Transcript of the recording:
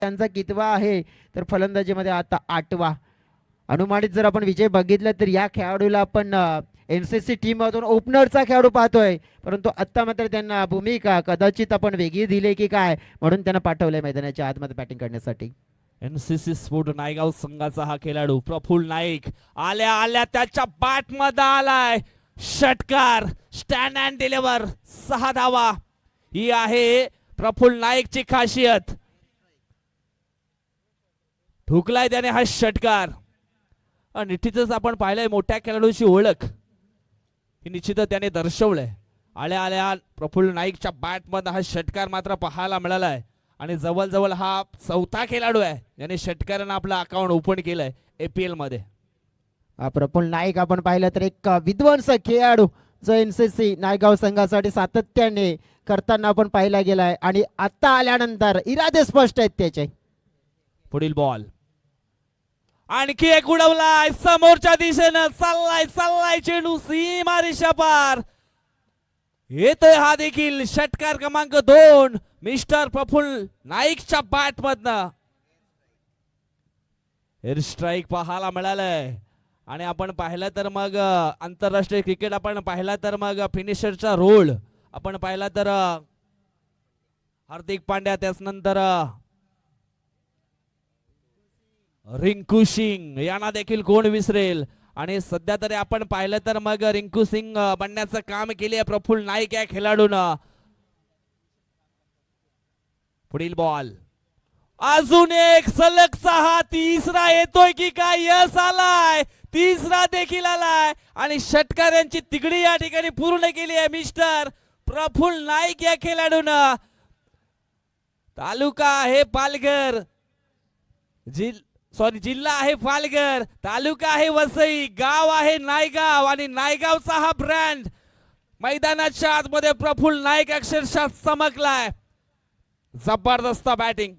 त्यांचा कितवा आहे तर फलंदाजीमध्ये आता 8वा. अनुमानित जर आपण विजय बघितला तर या खेळाडूला आपण एनसीसी टीम मधून ओपनरचा खेळाडू पाहतोय, परंतु आता मात्र त्यांना भूमिका कदाचित आपण वेगळी दिली की काय म्हणून त्यांना पाठवलंय मैदानाच्या आतमध्ये बॅटिंग करण्यासाठी. एनसीसी स्पोर्ट नायगाव संघाचा हा खेळाडू प्रफुल्ल नाईक आल्या आल्या त्याच्या बॅट मध्ये आलाय षटकार, स्टँड अँड डिलिव्हर, 6 धावा. ही आहे प्रफुल्ल नाईकची खासियत. ठुकलाय त्याने हा षटकार. निश्चितच आपण पाहिलंय मोठ्या खेळाडूची ओळख ही निश्चितच त्याने दर्शवलंय. आल्या आल्या प्रफुल्ल नाईकच्या बॅट मध्ये हा षटकार मात्र पाहायला मिळालाय आणि जवळजवळ हा 4था खेळाडू आहे ज्याने षटकारानं आपलं अकाउंट ओपन केलंय APL मध्ये. प्रफुल्ल नाईक आपण पाहिलं तर एक विध्वंसक खेळाडू जो एनसीसी नायगाव संघासाठी सातत्याने करताना आपण पाहिला गेलाय आणि आता आल्यानंतर इरादे स्पष्ट आहेत त्याचे. पुढील बॉल आणखी एक उडवलाय समोरच्या दिशेनं, चाललाय चेंडू सीमारेषा पार. येतोय हा देखील षटकार क्रमांक 2 मिस्टर प्रफुल्ल नाईकच्या बॅट मधनं. एअर स्ट्राईक पाहायला मिळालंय आणि आपण पाहिलं तर मग आंतरराष्ट्रीय क्रिकेट आपण पाहिला तर मग फिनिशरचा रोल आपण पाहिला तर हार्दिक पांड्या, त्यानंतर रिंकू सिंग यांना देखील कोण विसरेल. आणि सध्या तरी आपण पाहिलं तर मग रिंकू सिंग बनण्याचं काम केले प्रफुल्ल नाईक या खेळाडूनं. पुढील बॉल अजून एक सलगचा हा तिसरा येतोय की काय? यस आलाय, तिसरा देखील आलाय आणि षटकारांची तिगडी या ठिकाणी पूर्ण केली आहे मिस्टर प्रफुल्ल नाईक या खेळाडूनं. तालुका आहे पालघर, जिल्हा आहे पालघर, तालुका आहे वसई, गाव आहे नायगाव आणि नायगावचा हा ब्रँड मैदानाच्या आतमध्ये प्रफुल्ल नाईक अक्षरशः चमकलाय. जबरदस्त बॅटिंग